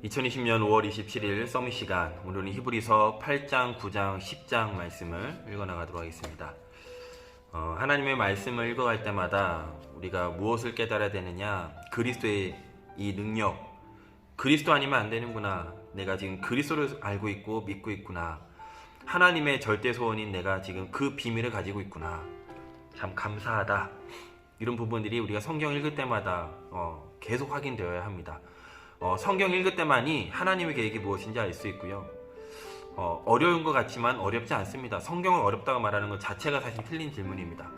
2020년 5월 27일 서밋 시간, 오늘은 히브리서 8장, 9장, 10장 말씀을 읽어나가도록 하겠습니다. 하나님의 말씀을 읽어갈 때마다 우리가 무엇을 깨달아야 되느냐, 그리스도의 이 능력, 그리스도 아니면 안 되는구나, 내가 지금 그리스도를 알고 있고 믿고 있구나, 하나님의 절대 소원인 내가 지금 그 비밀을 가지고 있구나, 참 감사하다. 이런 부분들이 우리가 성경 읽을 때마다 계속 확인되어야 합니다. 성경 읽을 때만이 하나님의 계획이 무엇인지 알 수 있고요. 어려운 것 같지만 어렵지 않습니다. 성경을 어렵다고 말하는 것 자체가 사실 틀린 질문입니다.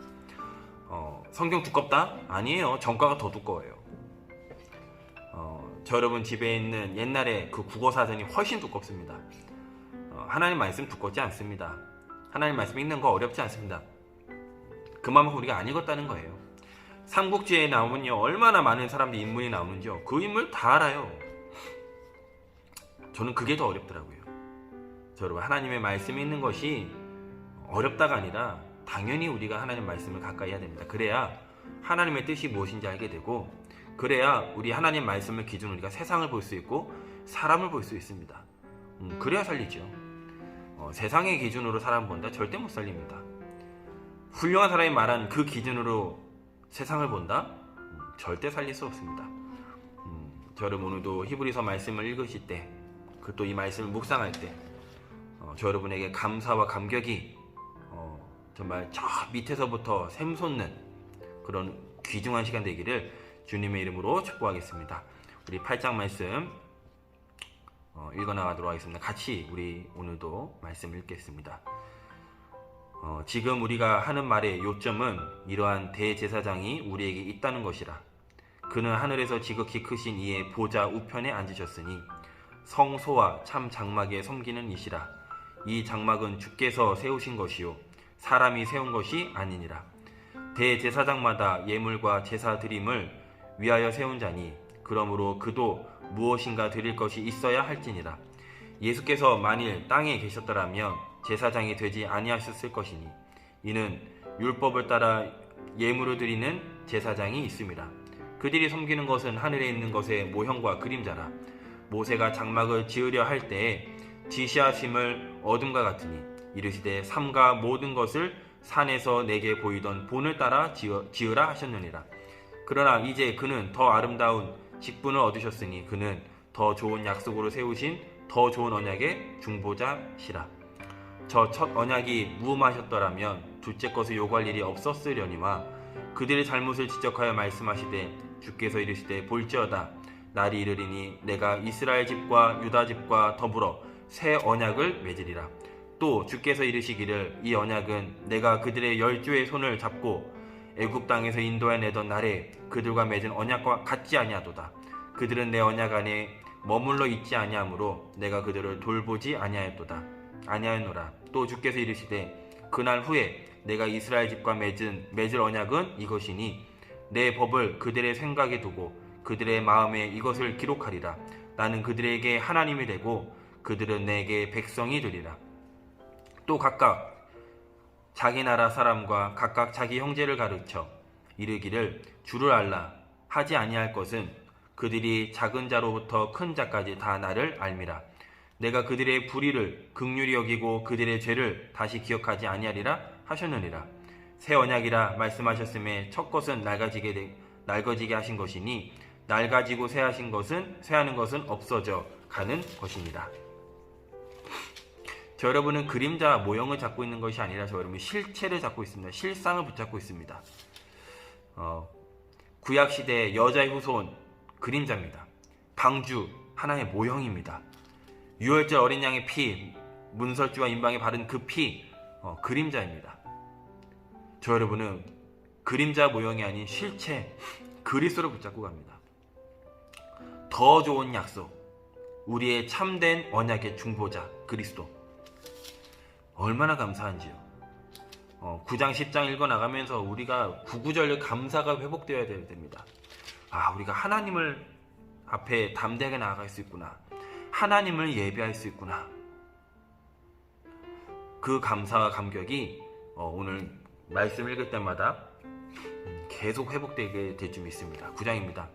성경 두껍다? 아니에요. 전과가 더 두꺼워요. 저 여러분 집에 있는 옛날에 그 국어사전이 훨씬 두껍습니다. 하나님 말씀 두껍지 않습니다. 하나님 말씀 읽는 거 어렵지 않습니다. 그만큼 우리가 안 읽었다는 거예요. 삼국지에 나오면요, 얼마나 많은 사람들 인물이 나오는지요, 그 인물 다 알아요. 저는 그게 더 어렵더라고요. 여러분, 하나님의 말씀이 있는 것이 어렵다가 아니라 당연히 우리가 하나님 말씀을 가까이 해야 됩니다. 그래야 하나님의 뜻이 무엇인지 알게 되고, 그래야 우리 하나님 말씀을 기준으로 우리가 세상을 볼 수 있고 사람을 볼 수 있습니다. 그래야 살리죠. 세상의 기준으로 사람 본다? 절대 못 살립니다. 훌륭한 사람이 말한 그 기준으로 세상을 본다? 절대 살릴 수 없습니다. 저 여러분, 오늘도 히브리서 말씀을 읽으실 때, 그 또 이 말씀을 묵상할 때, 저 여러분에게 감사와 감격이 정말 저 밑에서부터 샘솟는 그런 귀중한 시간 되기를 주님의 이름으로 축복하겠습니다. 우리 8장 말씀 읽어나가도록 하겠습니다. 같이 우리 오늘도 말씀 읽겠습니다. 지금 우리가 하는 말의 요점은 이러한 대제사장이 우리에게 있다는 것이라. 그는 하늘에서 지극히 크신 이의 보좌 우편에 앉으셨으니 성소와 참 장막에 섬기는 이시라. 이 장막은 주께서 세우신 것이요 사람이 세운 것이 아니니라. 대제사장마다 예물과 제사 드림을 위하여 세운 자니 그러므로 그도 무엇인가 드릴 것이 있어야 할지니라. 예수께서 만일 땅에 계셨더라면 제사장이 되지 아니하셨을 것이니 이는 율법을 따라 예물을 드리는 제사장이 있음이라. 그들이 섬기는 것은 하늘에 있는 것의 모형과 그림자라. 모세가 장막을 지으려 할 때에 지시하심을 얻음과 같으니 이르시되 삼가 모든 것을 산에서 내게 보이던 본을 따라 지으라 하셨느니라. 그러나 이제 그는 더 아름다운 직분을 얻으셨으니 그는 더 좋은 약속으로 세우신 더 좋은 언약의 중보자시라. 저 첫 언약이 무음하셨더라면 둘째 것을 요구할 일이 없었으려니와 그들의 잘못을 지적하여 말씀하시되 주께서 이르시되 볼지어다 날이 이르리니 내가 이스라엘 집과 유다 집과 더불어 새 언약을 맺으리라. 또 주께서 이르시기를 이 언약은 내가 그들의 열조의 손을 잡고 애굽 땅에서 인도해 내던 날에 그들과 맺은 언약과 같지 아니하도다. 그들은 내 언약 안에 머물러 있지 아니하므로 내가 그들을 돌보지 아니하였노라. 또 주께서 이르시되 그날 후에 내가 이스라엘 집과 맺을 언약은 이것이니 내 법을 그들의 생각에 두고 그들의 마음에 이것을 기록하리라. 나는 그들에게 하나님이 되고 그들은 내게 백성이 되리라. 또 각각 자기 나라 사람과 각각 자기 형제를 가르쳐 이르기를 주를 알라 하지 아니할 것은 그들이 작은 자로부터 큰 자까지 다 나를 알미라. 내가 그들의 불의를 긍휼히 여기고 그들의 죄를 다시 기억하지 아니하리라 하셨느니라. 새 언약이라 말씀하셨음에 첫 것은 낡아지게 하신 것이니 낡아지고 쇠하는 것은 없어져 가는 것입니다. 저 여러분은 그림자 모형을 잡고 있는 것이 아니라 저 여러분 실체를 잡고 있습니다. 실상을 붙잡고 있습니다. 구약시대의 여자의 후손 그림자입니다. 방주 하나의 모형입니다. 유월절 어린 양의 피, 문설주와 인방에 바른 그 피, 그림자입니다. 저 여러분은 그림자 모형이 아닌 실체 그리스도를 붙잡고 갑니다. 더 좋은 약속, 우리의 참된 언약의 중보자 그리스도. 얼마나 감사한지요. 9장 10장 읽어나가면서 우리가 구구절절 감사가 회복되어야 됩니다. 우리가 하나님을 앞에 담대하게 나아갈 수 있구나. 하나님을 예배할 수 있구나. 그 감사와 감격이 오늘 말씀 읽을 때마다 계속 회복되게 될 줄 믿습니다. 9장입니다.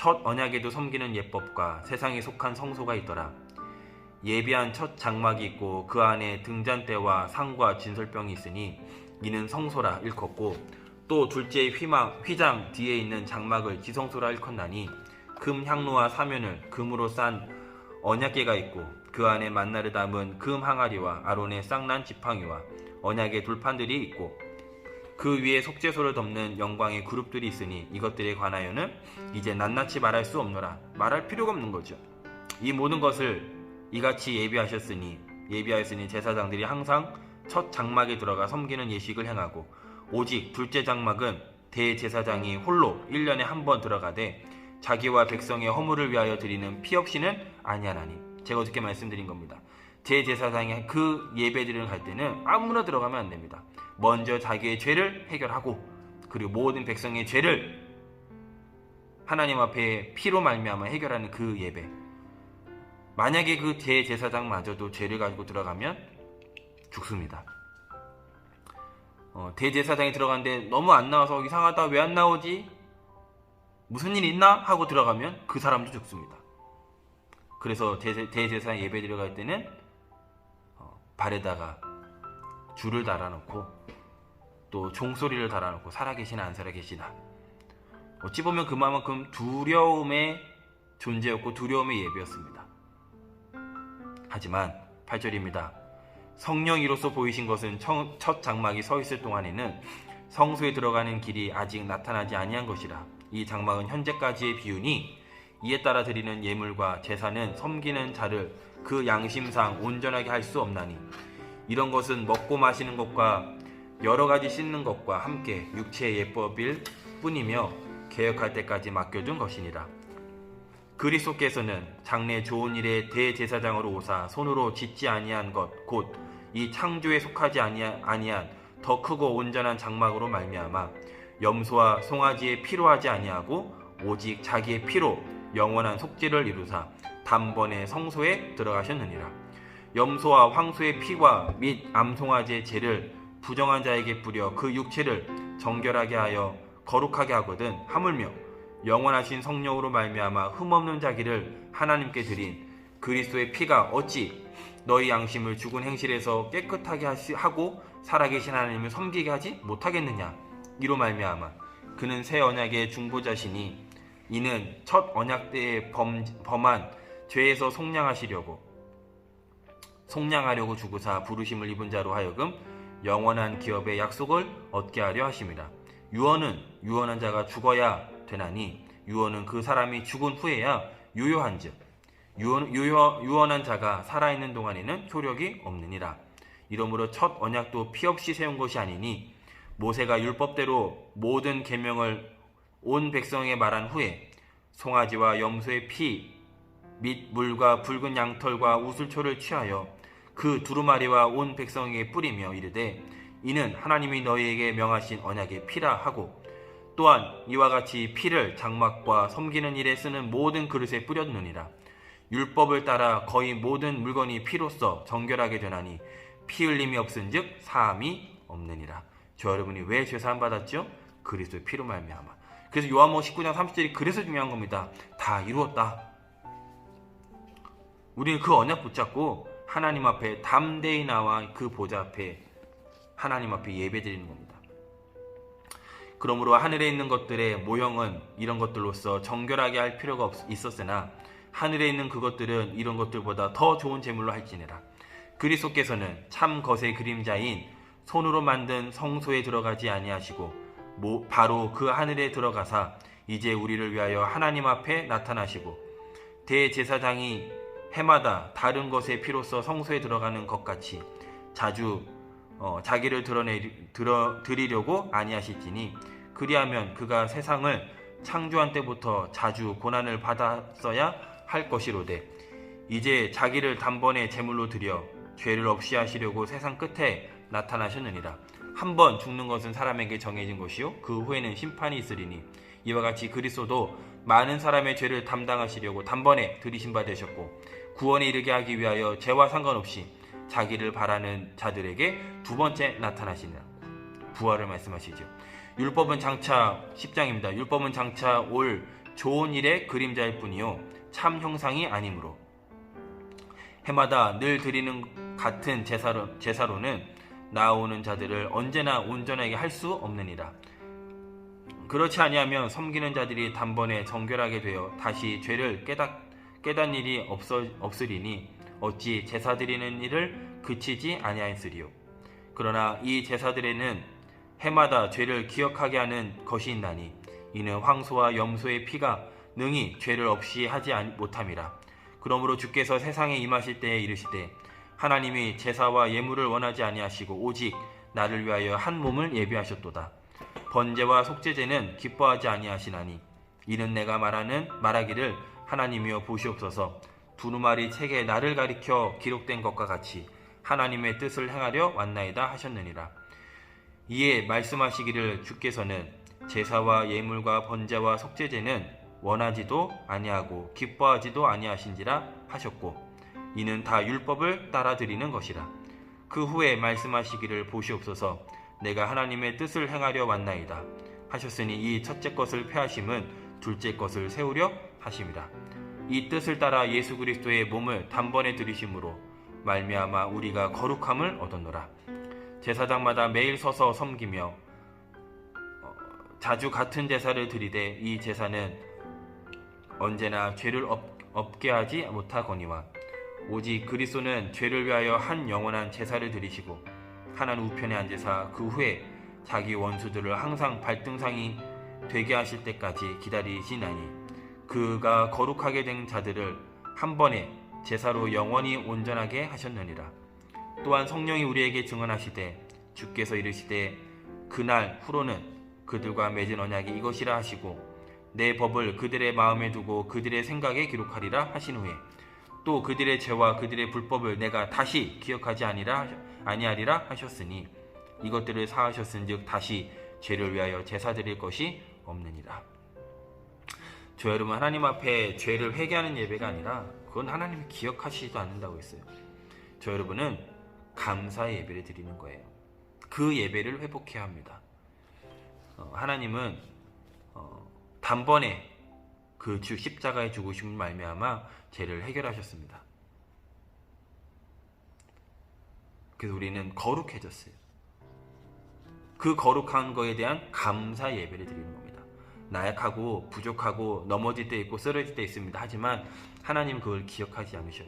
첫 언약에도 섬기는 예법과 세상에 속한 성소가 있더라. 예비한 첫 장막이 있고 그 안에 등잔대와 상과 진설병이 있으니 이는 성소라 일컫고, 또 둘째 휘장 뒤에 있는 장막을 지성소라 일컫나니 금 향로와 사면을 금으로 싼 언약궤가 있고 그 안에 만나를 담은 금 항아리와 아론의 쌍난 지팡이와 언약의 돌판들이 있고 그 위에 속죄소를 덮는 영광의 그룹들이 있으니 이것들에 관하여는 이제 낱낱이 말할 수 없노라. 말할 필요가 없는 거죠. 이 모든 것을 이같이 예비하였으니 제사장들이 항상 첫 장막에 들어가 섬기는 예식을 행하고, 오직 둘째 장막은 대제사장이 홀로 1년에 한 번 들어가되 자기와 백성의 허물을 위하여 드리는 피 없이는 아니하나니. 제가 어저께 말씀드린 겁니다. 대제사장이 그 예배드리러 갈 때는 아무나 들어가면 안 됩니다. 먼저 자기의 죄를 해결하고, 그리고 모든 백성의 죄를 하나님 앞에 피로 말미암아 해결하는 그 예배. 만약에 그 대제사장마저도 죄를 가지고 들어가면 죽습니다. 대제사장이 들어갔는데 너무 안 나와서 이상하다, 왜 안 나오지? 무슨 일 있나? 하고 들어가면 그 사람도 죽습니다. 그래서 대제사장 예배 들어갈 때는 발에다가 줄을 달아놓고 또 종소리를 달아놓고 살아계시나 안 살아계시나. 어찌 보면 그만큼 두려움의 존재였고 두려움의 예배였습니다. 하지만 8절입니다. 성령이로서 보이신 것은 첫 장막이 서 있을 동안에는 성소에 들어가는 길이 아직 나타나지 아니한 것이라. 이 장막은 현재까지의 비유니 이에 따라 드리는 예물과 제사는 섬기는 자를 그 양심상 온전하게 할 수 없나니, 이런 것은 먹고 마시는 것과 여러 가지 씻는 것과 함께 육체의 예법일 뿐이며 개혁할 때까지 맡겨둔 것이니라. 그리스도께서는 장래 좋은 일의 대제사장으로 오사 손으로 짓지 아니한 것 곧 이 창조에 속하지 아니한 더 크고 온전한 장막으로 말미암아 염소와 송아지의 피로 하지 아니하고 오직 자기의 피로 영원한 속죄를 이루사 단번에 성소에 들어가셨느니라. 염소와 황소의 피와 및 암송아지의 죄를 부정한 자에게 뿌려 그 육체를 정결하게 하여 거룩하게 하거든 하물며 영원하신 성령으로 말미암아 흠없는 자기를 하나님께 드린 그리스도의 피가 어찌 너희 양심을 죽은 행실에서 깨끗하게 하고 살아계신 하나님을 섬기게 하지 못하겠느냐. 이로 말미암아 그는 새 언약의 중보자시니 이는 첫 언약 때에 범한 죄에서 속량하려고 주구사 부르심을 입은 자로 하여금 영원한 기업의 약속을 얻게 하려 하심이라. 유언은 유언한 자가 죽어야 되나니 유언은 그 사람이 죽은 후에야 유효한즉 유언한 자가 살아있는 동안에는 효력이 없느니라. 이러므로 첫 언약도 피 없이 세운 것이 아니니 모세가 율법대로 모든 계명을 온 백성에게 말한 후에 송아지와 염소의 피 및 물과 붉은 양털과 우슬초를 취하여 그 두루마리와 온 백성에게 뿌리며 이르되 이는 하나님이 너희에게 명하신 언약의 피라 하고, 또한 이와 같이 피를 장막과 섬기는 일에 쓰는 모든 그릇에 뿌렸느니라. 율법을 따라 거의 모든 물건이 피로써 정결하게 되나니 피 흘림이 없은즉 사함이 없느니라. 저 여러분이 왜 죄사함 받았죠? 그리스도의 피로 말미암아. 그래서 요한복음 19장 30절이 그래서 중요한 겁니다. 다 이루었다. 우리는 그 언약 붙잡고 하나님 앞에 담대히 나와 그 보좌 앞에 하나님 앞에 예배드리는 겁니다. 그러므로 하늘에 있는 것들의 모형은 이런 것들로서 정결하게 할 필요가 있었으나 하늘에 있는 그것들은 이런 것들보다 더 좋은 제물로 할지니라. 그리스도께서는 참 것의 그림자인 손으로 만든 성소에 들어가지 아니하시고 바로 그 하늘에 들어가사 이제 우리를 위하여 하나님 앞에 나타나시고 대제사장이 해마다 다른 것의 피로써 성소에 들어가는 것 같이 자주 자기를 드리려고 아니하실지니 그리하면 그가 세상을 창조한 때부터 자주 고난을 받았어야 할 것이로되 이제 자기를 단번에 제물로 드려 죄를 없이 하시려고 세상 끝에 나타나셨느니라. 한 번 죽는 것은 사람에게 정해진 것이요 그 후에는 심판이 있으리니 이와 같이 그리스도도 많은 사람의 죄를 담당하시려고 단번에 들이신 바 되셨고 구원에 이르게 하기 위하여 죄와 상관없이 자기를 바라는 자들에게 두 번째 나타나시니라. 부활을 말씀하시죠. 율법은 장차 10장입니다. 율법은 장차 올 좋은 일의 그림자일 뿐이요 참 형상이 아니므로 해마다 늘 드리는 같은 제사로는 나아오는 자들을 언제나 온전하게 할 수 없느니라. 그렇지 아니하면 섬기는 자들이 단번에 정결하게 되어 다시 죄를 깨닫는 일이 없으리니 어찌 제사 드리는 일을 그치지 아니하였으리요. 그러나 이 제사들에는 해마다 죄를 기억하게 하는 것이 있나니 이는 황소와 염소의 피가 능히 죄를 없이 하지 못함이라. 그러므로 주께서 세상에 임하실 때에 이르시되 하나님이 제사와 예물을 원하지 아니하시고 오직 나를 위하여 한 몸을 예비하셨도다. 번제와 속죄제는 기뻐하지 아니하시나니 이는 내가 말하기를 하나님이여 보시옵소서 두루마리 책에 나를 가리켜 기록된 것과 같이 하나님의 뜻을 행하려 왔나이다 하셨느니라. 이에 말씀하시기를 주께서는 제사와 예물과 번제와 속죄제는 원하지도 아니하고 기뻐하지도 아니하신지라 하셨고 이는 다 율법을 따라 드리는 것이라. 그 후에 말씀하시기를 보시옵소서 내가 하나님의 뜻을 행하려 왔나이다 하셨으니 이 첫째 것을 폐하심은 둘째 것을 세우려 하심이라. 이 뜻을 따라 예수 그리스도의 몸을 단번에 들이심으로 말미암아 우리가 거룩함을 얻었노라. 제사장마다 매일 서서 섬기며 자주 같은 제사를 드리되 이 제사는 언제나 죄를 없게 하지 못하거니와 오직 그리스도는 죄를 위하여 한 영원한 제사를 드리시고 하나님 우편에 앉으사 그 후에 자기 원수들을 항상 발등상이 되게 하실 때까지 기다리시나니 그가 거룩하게 된 자들을 한 번에 제사로 영원히 온전하게 하셨느니라. 또한 성령이 우리에게 증언하시되 주께서 이르시되 그날 후로는 그들과 맺은 언약이 이것이라 하시고 내 법을 그들의 마음에 두고 그들의 생각에 기록하리라 하신 후에 또 그들의 죄와 그들의 불법을 내가 다시 기억하지 아니하리라 하셨으니 이것들을 사하셨은즉 다시 죄를 위하여 제사 드릴 것이 없느니라. 저 여러분, 하나님 앞에 죄를 회개하는 예배가 아니라 그건 하나님이 기억하시지도 않는다고 했어요. 저 여러분은 감사의 예배를 드리는 거예요. 그 예배를 회복해야 합니다. 하나님은 단번에 그 주 십자가의 죽으심을 말미암아 죄를 해결하셨습니다. 그래서 우리는 거룩해졌어요. 그 거룩한 거에 대한 감사 예배를 드리는 겁니다. 나약하고 부족하고 넘어질 때 있고 쓰러질 때 있습니다. 하지만 하나님 그걸 기억하지 않으셔요.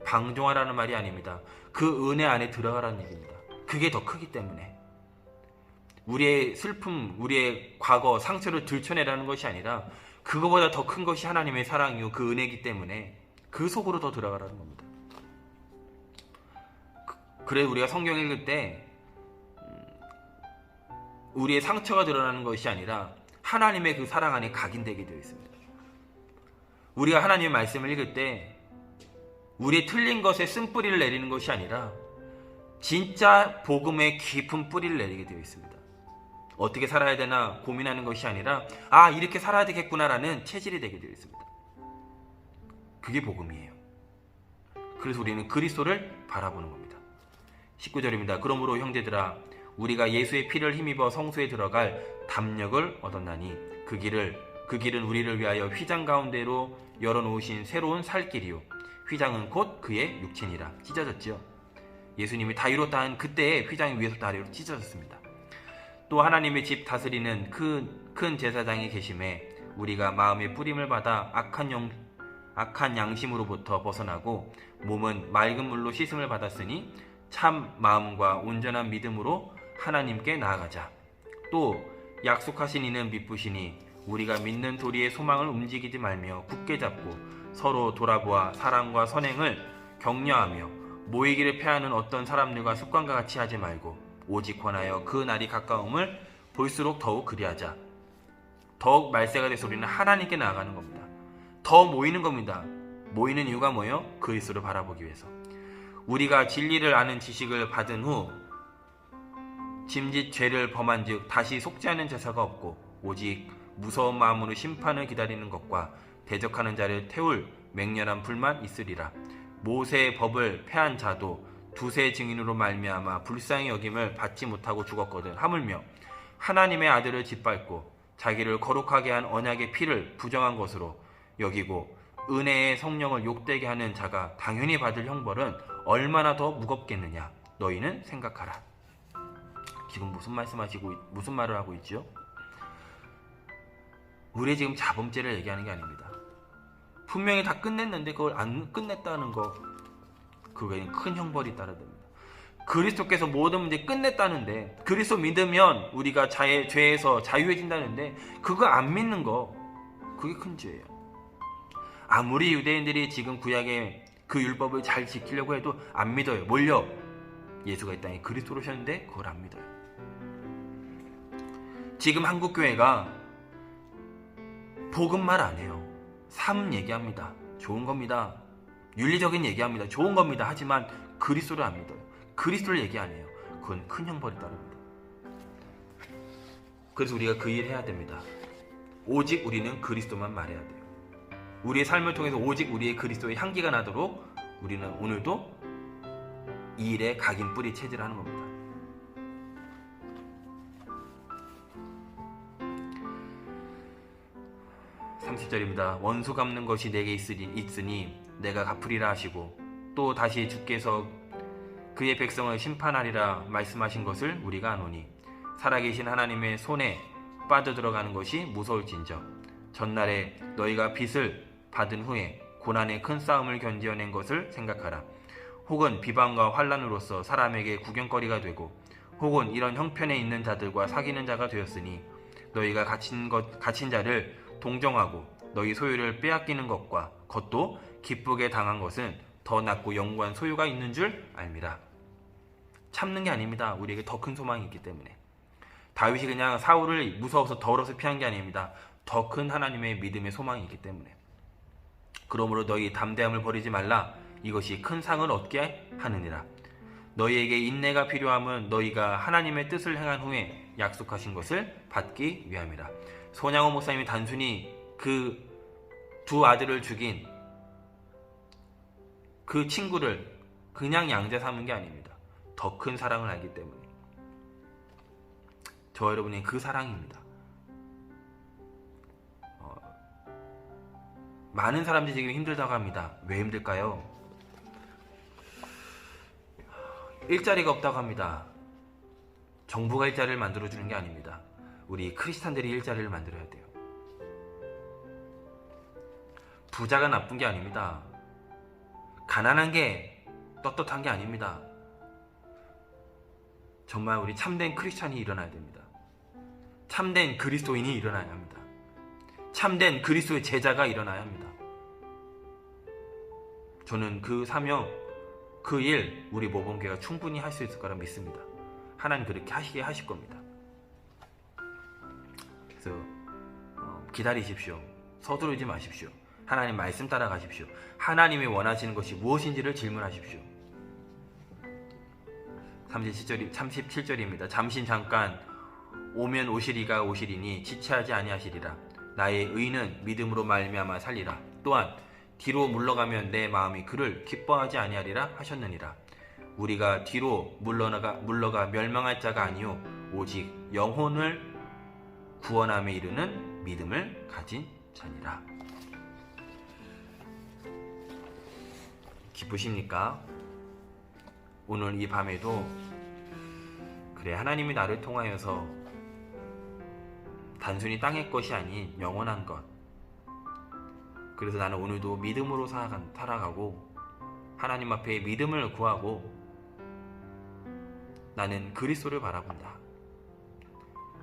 방종하라는 말이 아닙니다. 그 은혜 안에 들어가라는 얘기입니다. 그게 더 크기 때문에 우리의 슬픔, 우리의 과거, 상처를 들춰내라는 것이 아니라 그거보다 더 큰 것이 하나님의 사랑이요 그 은혜이기 때문에 그 속으로 더 들어가라는 겁니다. 그래서 우리가 성경 읽을 때 우리의 상처가 드러나는 것이 아니라 하나님의 그 사랑 안에 각인되게 되어 있습니다. 우리가 하나님의 말씀을 읽을 때 우리의 틀린 것에 쓴뿌리를 내리는 것이 아니라 진짜 복음의 깊은 뿌리를 내리게 되어 있습니다. 어떻게 살아야 되나 고민하는 것이 아니라 이렇게 살아야 되겠구나라는 체질이 되게 되어 있습니다. 그게 복음이에요. 그래서 우리는 그리스도를 바라보는 겁니다. 19절입니다. 그러므로 형제들아 우리가 예수의 피를 힘입어 성소에 들어갈 담력을 얻었나니 그 길은 우리를 위하여 휘장 가운데로 열어놓으신 새로운 살 길이요 휘장은 곧 그의 육체니라. 찢어졌지요. 예수님이 다 이뤘다 한 그때에 휘장이 위에서 아래로 찢어졌습니다. 또 하나님의 집 다스리는 큰 제사장이 계심에 우리가 마음의 뿌림을 받아 악한 양심으로부터 벗어나고 몸은 맑은 물로 씻음을 받았으니 참 마음과 온전한 믿음으로 하나님께 나아가자. 또 약속하신 이는 미쁘시니 우리가 믿는 도리의 소망을 움직이지 말며 굳게 잡고 서로 돌아보아 사랑과 선행을 격려하며 모이기를 패하는 어떤 사람들과 습관과 같이 하지 말고 오직 권하여 그 날이 가까움을 볼수록 더욱 그리하자. 더욱 말세가 돼서 우리는 하나님께 나아가는 겁니다. 더 모이는 겁니다. 모이는 이유가 뭐예요? 그리스도를 바라보기 위해서. 우리가 진리를 아는 지식을 받은 후 짐짓 죄를 범한 즉 다시 속죄하는 제사가 없고 오직 무서운 마음으로 심판을 기다리는 것과 대적하는 자를 태울 맹렬한 불만 있으리라. 모세의 법을 폐한 자도 두세 증인으로 말미암아 불쌍히 여김을 받지 못하고 죽었거든. 하물며 하나님의 아들을 짓밟고 자기를 거룩하게 한 언약의 피를 부정한 것으로 여기고 은혜의 성령을 욕되게 하는 자가 당연히 받을 형벌은 얼마나 더 무겁겠느냐 너희는 생각하라. 지금 무슨 말을 하고 있죠? 우리 지금 자범죄를 얘기하는 게 아닙니다. 분명히 다 끝냈는데 그걸 안 끝냈다는 거, 그거에는 큰 형벌이 따라야 됩니다. 그리스도께서 모든 문제 끝냈다는데, 그리스도 믿으면 우리가 죄에서 자유해진다는데 그거 안 믿는 거, 그게 큰 죄예요. 아무리 유대인들이 지금 구약의 그 율법을 잘 지키려고 해도 안 믿어요. 뭘요? 예수가 이 땅에 그리스도로 오셨는데 그걸 안 믿어요. 지금 한국교회가 복음말 안 해요. 삶 얘기합니다. 좋은 겁니다. 윤리적인 얘기합니다. 좋은 겁니다. 하지만 그리스도를 안 믿어요. 그리스도를 얘기 안 해요. 그건 큰 형벌이 따릅니다. 그래서 우리가 그 일 해야 됩니다. 오직 우리는 그리스도만 말해야 돼요. 우리의 삶을 통해서 오직 우리의 그리스도의 향기가 나도록 우리는 오늘도 이 일에 각인 뿌리 체질하는 겁니다. 30절입니다. 원수 갚는 것이 내게 있으니 내가 갚으리라 하시고 또 다시 주께서 그의 백성을 심판하리라 말씀하신 것을 우리가 아노니 살아계신 하나님의 손에 빠져들어가는 것이 무서울진저 전날에 너희가 빚을 받은 후에 고난의 큰 싸움을 견디어낸 것을 생각하라. 혹은 비방과 환난으로서 사람에게 구경거리가 되고 혹은 이런 형편에 있는 자들과 사귀는 자가 되었으니 너희가 갇힌 자를 동정하고 너희 소유를 빼앗기는 것도 기쁘게 당한 것은 더 낫고 영구한 소유가 있는 줄 알미라. 참는 게 아닙니다. 우리에게 더 큰 소망이 있기 때문에. 다윗이 그냥 사울을 무서워서 더러워서 피한 게 아닙니다. 더 큰 하나님의 믿음의 소망이 있기 때문에. 그러므로 너희 담대함을 버리지 말라. 이것이 큰 상을 얻게 하느니라. 너희에게 인내가 필요함은 너희가 하나님의 뜻을 행한 후에 약속하신 것을 받기 위함이라. 손양호 목사님이 단순히 그 두 아들을 죽인 그 친구를 그냥 양자 삼은 게 아닙니다. 더 큰 사랑을 알기 때문에. 저 여러분이 그 사랑입니다. 많은 사람들이 지금 힘들다고 합니다. 왜 힘들까요? 일자리가 없다고 합니다. 정부가 일자리를 만들어주는 게 아닙니다. 우리 크리스찬들이 일자리를 만들어야 돼요. 부자가 나쁜 게 아닙니다. 가난한 게 떳떳한 게 아닙니다. 정말 우리 참된 크리스찬이 일어나야 됩니다. 참된 그리스도인이 일어나야 합니다. 참된 그리스도의 제자가 일어나야 합니다. 저는 그 사명, 그 일 우리 모범교회가 충분히 할 수 있을 거라 믿습니다. 하나님 그렇게 하시게 하실 겁니다. 그래서 기다리십시오. 서두르지 마십시오. 하나님 말씀 따라가십시오. 하나님이 원하시는 것이 무엇인지를 질문하십시오. 37절입니다. 잠시 잠깐 오면 오시리가 오시리니 지체하지 아니하시리라. 나의 의는 믿음으로 말미암아 살리라. 또한 뒤로 물러가면 내 마음이 그를 기뻐하지 아니하리라 하셨느니라. 우리가 뒤로 물러가 멸망할 자가 아니요 오직 영혼을 구원함에 이르는 믿음을 가진 자니라. 기쁘십니까? 오늘 이 밤에도 그래 하나님이 나를 통하여서 단순히 땅의 것이 아닌 영원한 것, 그래서 나는 오늘도 믿음으로 살아가고 하나님 앞에 믿음을 구하고 나는 그리스도를 바라본다.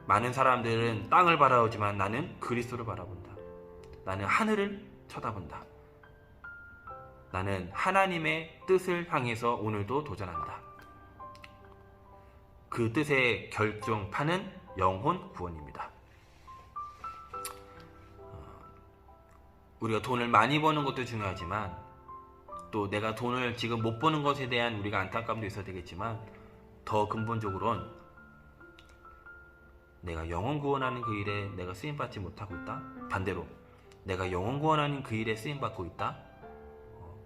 많은 사람들은 땅을 바라보지만 나는 그리스도를 바라본다. 나는 하늘을 쳐다본다. 나는 하나님의 뜻을 향해서 오늘도 도전한다. 그 뜻의 결정판은 영혼 구원입니다. 우리가 돈을 많이 버는 것도 중요하지만 또 내가 돈을 지금 못 버는 것에 대한 우리가 안타까움도 있어야 되겠지만 더 근본적으로는 내가 영혼 구원하는 그 일에 내가 쓰임받지 못하고 있다? 반대로 내가 영혼 구원하는 그 일에 쓰임받고 있다?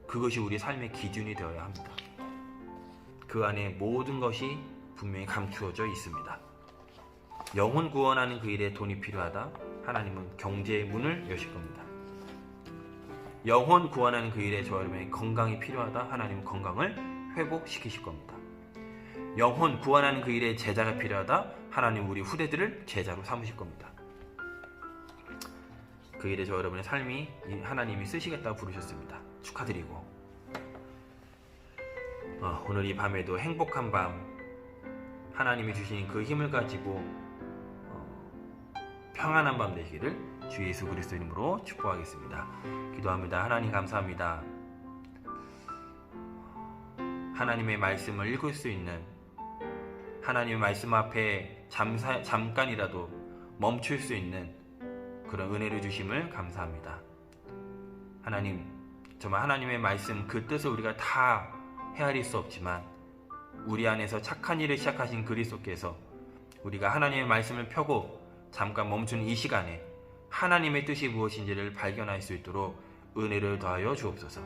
그것이 우리 삶의 기준이 되어야 합니다. 그 안에 모든 것이 분명히 감추어져 있습니다. 영혼 구원하는 그 일에 돈이 필요하다. 하나님은 경제의 문을 여실 겁니다. 영혼 구원하는 그 일에 저와 여러분의 건강이 필요하다. 하나님은 건강을 회복시키실 겁니다. 영혼 구원하는 그 일에 제자가 필요하다. 하나님 우리 후대들을 제자로 삼으실 겁니다. 그 일에 저와 여러분의 삶이 하나님이 쓰시겠다고 부르셨습니다. 축하드리고 오늘 이 밤에도 행복한 밤, 하나님이 주신 그 힘을 가지고 평안한 밤 되시기를 주 예수 그리스도 이름으로 축복하겠습니다. 기도합니다. 하나님 감사합니다. 하나님의 말씀을 읽을 수 있는, 하나님의 말씀 앞에 잠깐이라도 멈출 수 있는 그런 은혜를 주심을 감사합니다. 하나님, 정말 하나님의 말씀 그 뜻을 우리가 다 헤아릴 수 없지만 우리 안에서 착한 일을 시작하신 그리스도께서 우리가 하나님의 말씀을 펴고 잠깐 멈춘 이 시간에 하나님의 뜻이 무엇인지를 발견할 수 있도록 은혜를 더하여 주옵소서.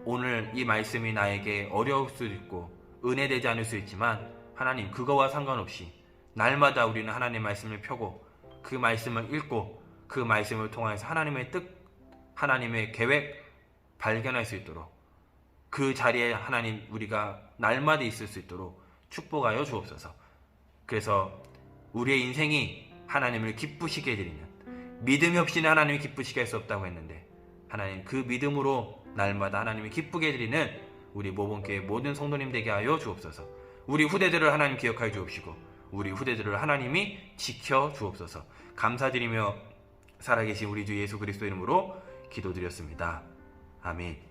오늘 이 말씀이 나에게 어려울 수도 있고 은혜되지 않을 수 있지만 하나님, 그거와 상관없이 날마다 우리는 하나님의 말씀을 펴고 그 말씀을 읽고 그 말씀을 통해서 하나님의 뜻, 하나님의 계획 발견할 수 있도록 그 자리에 하나님 우리가 날마다 있을 수 있도록 축복하여 주옵소서. 그래서 우리의 인생이 하나님을 기쁘시게 해드리는, 믿음이 없이는 하나님을 기쁘시게 할 수 없다고 했는데 하나님 그 믿음으로 날마다 하나님을 기쁘게 해드리는 우리 모범교회 모든 성도님 되게 하여 주옵소서. 우리 후대들을 하나님 기억하여 주옵시고 우리 후대들을 하나님이 지켜 주옵소서. 감사드리며 살아계신 우리 주 예수 그리스도 이름으로 기도드렸습니다. 아멘.